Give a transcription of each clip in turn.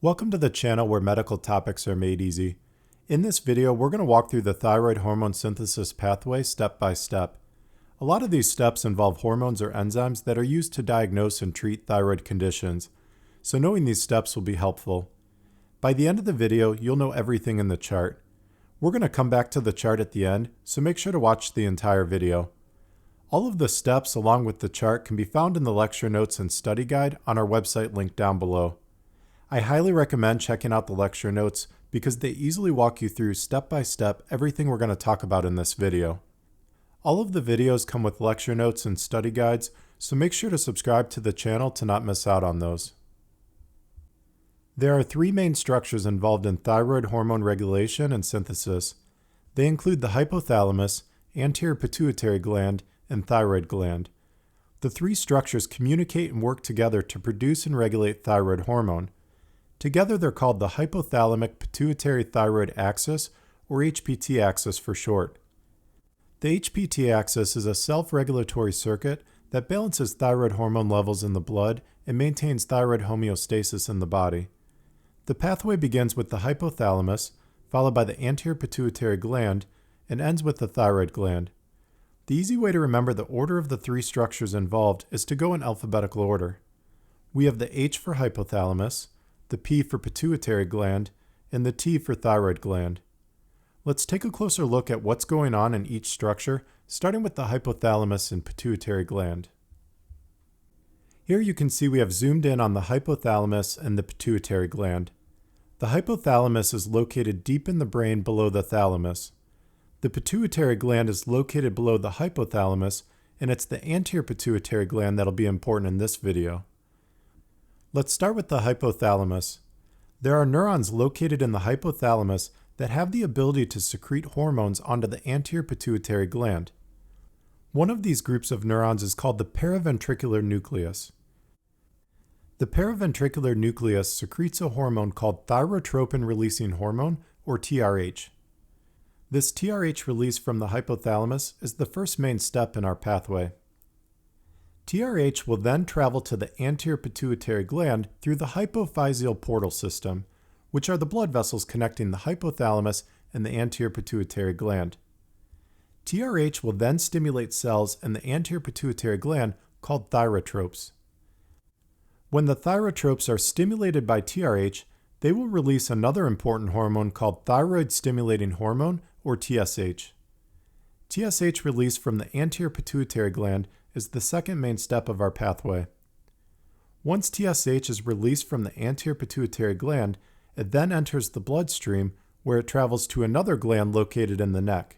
Welcome to the channel where medical topics are made easy. In this video, we're going to walk through the thyroid hormone synthesis pathway step by step. A lot of these steps involve hormones or enzymes that are used to diagnose and treat thyroid conditions, so knowing these steps will be helpful. By the end of the video, you'll know everything in the chart. We're going to come back to the chart at the end, so make sure to watch the entire video. All of the steps along with the chart can be found in the lecture notes and study guide on our website linked down below. I highly recommend checking out the lecture notes because they easily walk you through step by step everything we're going to talk about in this video. All of the videos come with lecture notes and study guides, so make sure to subscribe to the channel to not miss out on those. There are three main structures involved in thyroid hormone regulation and synthesis. They include the hypothalamus, anterior pituitary gland, and thyroid gland. The three structures communicate and work together to produce and regulate thyroid hormone. Together they're called the Hypothalamic-Pituitary-Thyroid Axis, or HPT axis for short. The HPT axis is a self-regulatory circuit that balances thyroid hormone levels in the blood and maintains thyroid homeostasis in the body. The pathway begins with the hypothalamus, followed by the anterior pituitary gland, and ends with the thyroid gland. The easy way to remember the order of the three structures involved is to go in alphabetical order. We have the H for hypothalamus, the P for pituitary gland, and the T for thyroid gland. Let's take a closer look at what's going on in each structure, starting with the hypothalamus and pituitary gland. Here you can see we have zoomed in on the hypothalamus and the pituitary gland. The hypothalamus is located deep in the brain below the thalamus. The pituitary gland is located below the hypothalamus, and it's the anterior pituitary gland that'll be important in this video. Let's start with the hypothalamus. There are neurons located in the hypothalamus that have the ability to secrete hormones onto the anterior pituitary gland. One of these groups of neurons is called the paraventricular nucleus. The paraventricular nucleus secretes a hormone called thyrotropin-releasing hormone, or TRH. This TRH release from the hypothalamus is the first main step in our pathway. TRH will then travel to the anterior pituitary gland through the hypophyseal portal system, which are the blood vessels connecting the hypothalamus and the anterior pituitary gland. TRH will then stimulate cells in the anterior pituitary gland called thyrotropes. When the thyrotropes are stimulated by TRH, they will release another important hormone called thyroid-stimulating hormone, or TSH. TSH release from the anterior pituitary gland is the second main step of our pathway. Once TSH is released from the anterior pituitary gland, it then enters the bloodstream where it travels to another gland located in the neck.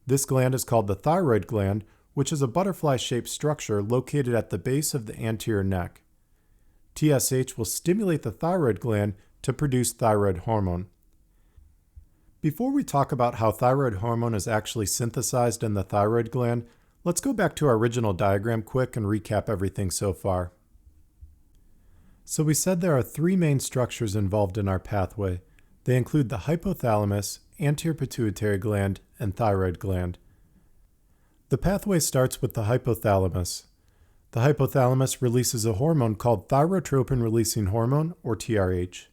This gland is called the thyroid gland, which is a butterfly-shaped structure located at the base of the anterior neck. TSH will stimulate the thyroid gland to produce thyroid hormone. Before we talk about how thyroid hormone is actually synthesized in the thyroid gland, let's go back to our original diagram quick and recap everything so far. So we said there are three main structures involved in our pathway. They include the hypothalamus, anterior pituitary gland, and thyroid gland. The pathway starts with the hypothalamus. The hypothalamus releases a hormone called thyrotropin-releasing hormone, or TRH.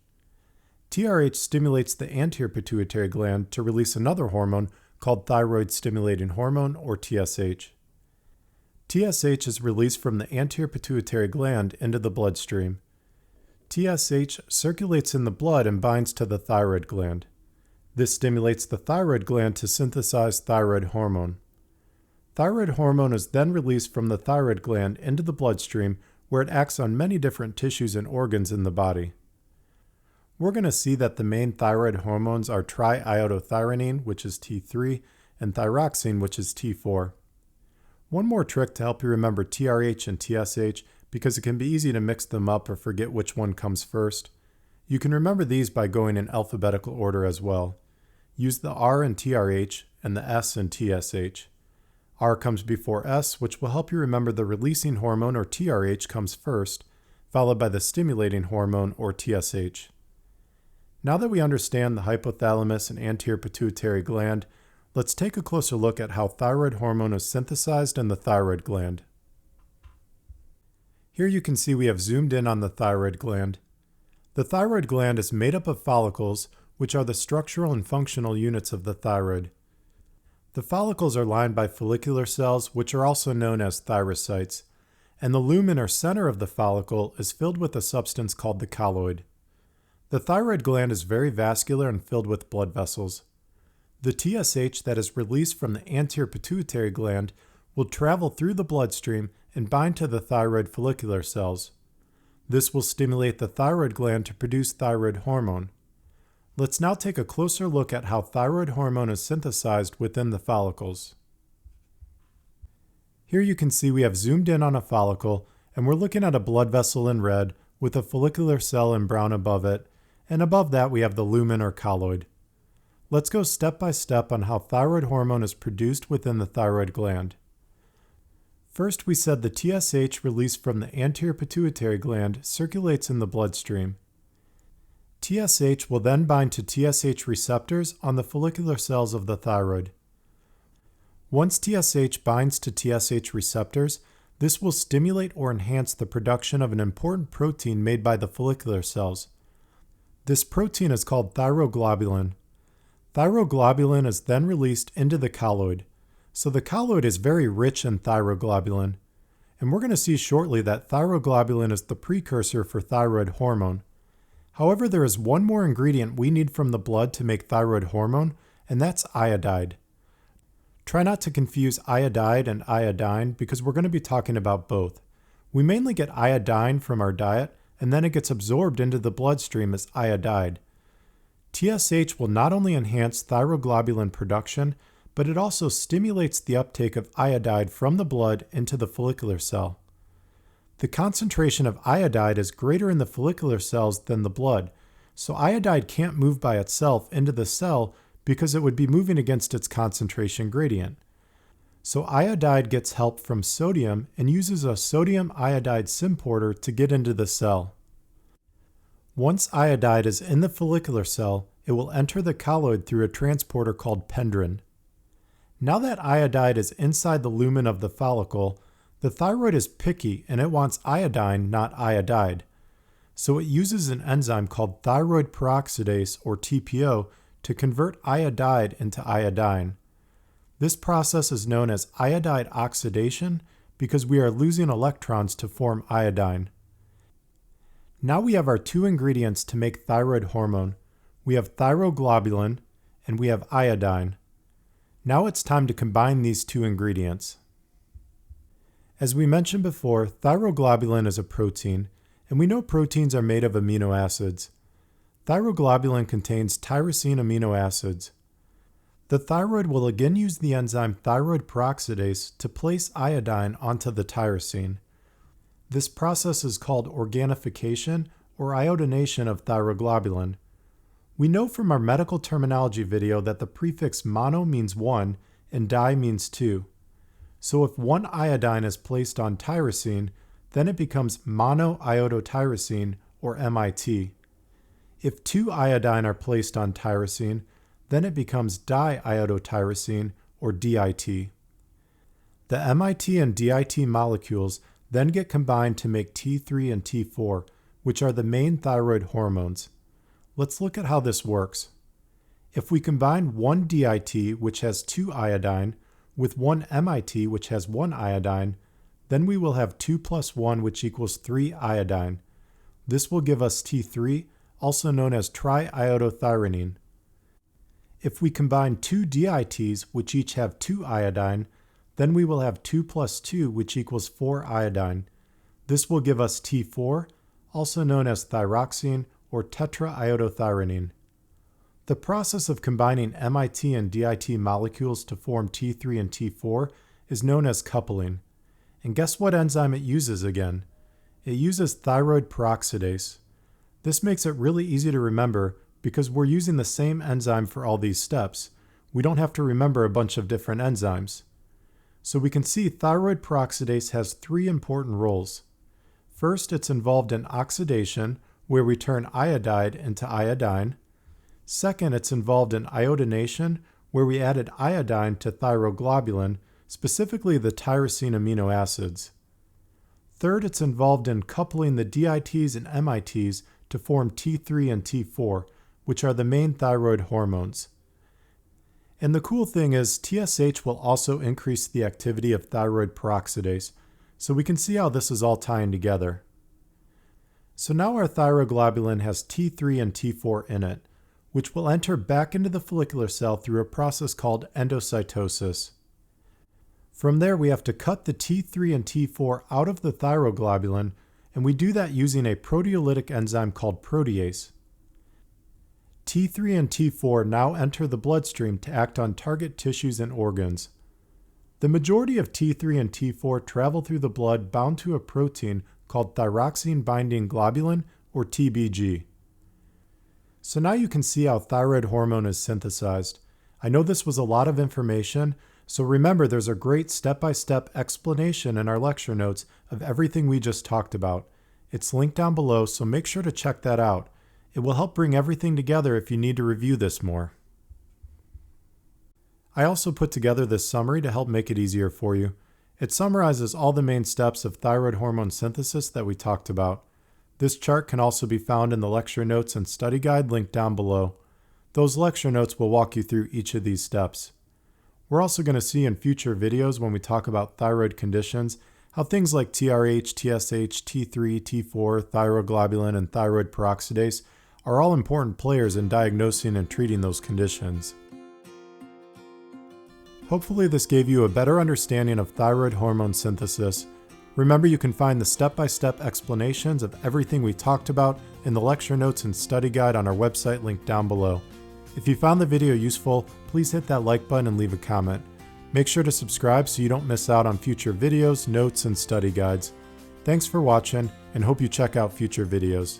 TRH stimulates the anterior pituitary gland to release another hormone called thyroid-stimulating hormone, or TSH. TSH is released from the anterior pituitary gland into the bloodstream. TSH circulates in the blood and binds to the thyroid gland. This stimulates the thyroid gland to synthesize thyroid hormone. Thyroid hormone is then released from the thyroid gland into the bloodstream where it acts on many different tissues and organs in the body. We're going to see that the main thyroid hormones are triiodothyronine, which is T3, and thyroxine, which is T4. One more trick to help you remember TRH and TSH, because it can be easy to mix them up or forget which one comes first. You can remember these by going in alphabetical order as well. Use the R in TRH and the S in TSH. R comes before S, which will help you remember the releasing hormone, or TRH, comes first, followed by the stimulating hormone, or TSH. Now that we understand the hypothalamus and anterior pituitary gland, let's take a closer look at how thyroid hormone is synthesized in the thyroid gland. Here you can see we have zoomed in on the thyroid gland. The thyroid gland is made up of follicles, which are the structural and functional units of the thyroid. The follicles are lined by follicular cells, which are also known as thyrocytes, and the lumen or center of the follicle is filled with a substance called the colloid. The thyroid gland is very vascular and filled with blood vessels. The TSH that is released from the anterior pituitary gland will travel through the bloodstream and bind to the thyroid follicular cells. This will stimulate the thyroid gland to produce thyroid hormone. Let's now take a closer look at how thyroid hormone is synthesized within the follicles. Here you can see we have zoomed in on a follicle, and we're looking at a blood vessel in red with a follicular cell in brown above it, and above that we have the lumen or colloid. Let's go step by step on how thyroid hormone is produced within the thyroid gland. First, we said the TSH released from the anterior pituitary gland circulates in the bloodstream. TSH will then bind to TSH receptors on the follicular cells of the thyroid. Once TSH binds to TSH receptors, this will stimulate or enhance the production of an important protein made by the follicular cells. This protein is called thyroglobulin. Thyroglobulin is then released into the colloid. So the colloid is very rich in thyroglobulin, and we're going to see shortly that thyroglobulin is the precursor for thyroid hormone. However, there is one more ingredient we need from the blood to make thyroid hormone, and that's iodide. Try not to confuse iodide and iodine because we're going to be talking about both. We mainly get iodine from our diet, and then it gets absorbed into the bloodstream as iodide. TSH will not only enhance thyroglobulin production, but it also stimulates the uptake of iodide from the blood into the follicular cell. The concentration of iodide is greater in the follicular cells than the blood, so iodide can't move by itself into the cell because it would be moving against its concentration gradient. So iodide gets help from sodium and uses a sodium iodide symporter to get into the cell. Once iodide is in the follicular cell, it will enter the colloid through a transporter called pendrin. Now that iodide is inside the lumen of the follicle, the thyroid is picky and it wants iodine, not iodide. So it uses an enzyme called thyroid peroxidase, or TPO, to convert iodide into iodine. This process is known as iodide oxidation because we are losing electrons to form iodine. Now we have our two ingredients to make thyroid hormone. We have thyroglobulin and we have iodine. Now it's time to combine these two ingredients. As we mentioned before, thyroglobulin is a protein, and we know proteins are made of amino acids. Thyroglobulin contains tyrosine amino acids. The thyroid will again use the enzyme thyroid peroxidase to place iodine onto the tyrosine. This process is called organification or iodination of thyroglobulin. We know from our medical terminology video that the prefix mono means 1 and di means 2. So if one iodine is placed on tyrosine, then it becomes monoiodotyrosine, or MIT. If two iodine are placed on tyrosine, then it becomes diiodotyrosine, or DIT. The MIT and DIT molecules then get combined to make T3 and T4, which are the main thyroid hormones. Let's look at how this works. If we combine one DIT, which has 2 iodine, with one MIT, which has 1 iodine, then we will have 2 plus 1, which equals 3 iodine. This will give us T3, also known as triiodothyronine. If we combine 2 DITs, which each have 2 iodine, then we will have 2 plus 2, which equals 4 iodine. This will give us T4, also known as thyroxine, or tetraiodothyronine. The process of combining MIT and DIT molecules to form T3 and T4 is known as coupling. And guess what enzyme it uses again? It uses thyroid peroxidase. This makes it really easy to remember because we're using the same enzyme for all these steps. We don't have to remember a bunch of different enzymes. So we can see thyroid peroxidase has 3 important roles. First, it's involved in oxidation, where we turn iodide into iodine. Second, it's involved in iodination, where we added iodine to thyroglobulin, specifically the tyrosine amino acids. Third, it's involved in coupling the DITs and MITs to form T3 and T4, which are the main thyroid hormones. And the cool thing is, TSH will also increase the activity of thyroid peroxidase, so we can see how this is all tying together. So now our thyroglobulin has T3 and T4 in it, which will enter back into the follicular cell through a process called endocytosis. From there, we have to cut the T3 and T4 out of the thyroglobulin, and we do that using a proteolytic enzyme called protease. T3 and T4 now enter the bloodstream to act on target tissues and organs. The majority of T3 and T4 travel through the blood bound to a protein called thyroxine binding globulin, or TBG. So now you can see how thyroid hormone is synthesized. I know this was a lot of information, so remember there's a great step-by-step explanation in our lecture notes of everything we just talked about. It's linked down below, so make sure to check that out. It will help bring everything together if you need to review this more. I also put together this summary to help make it easier for you. It summarizes all the main steps of thyroid hormone synthesis that we talked about. This chart can also be found in the lecture notes and study guide linked down below. Those lecture notes will walk you through each of these steps. We're also going to see in future videos when we talk about thyroid conditions how things like TRH, TSH, T3, T4, thyroglobulin, and thyroid peroxidase are all important players in diagnosing and treating those conditions. Hopefully this gave you a better understanding of thyroid hormone synthesis. Remember, you can find the step-by-step explanations of everything we talked about in the lecture notes and study guide on our website linked down below. If you found the video useful, please hit that like button and leave a comment. Make sure to subscribe so you don't miss out on future videos, notes, and study guides. Thanks for watching, and hope you check out future videos.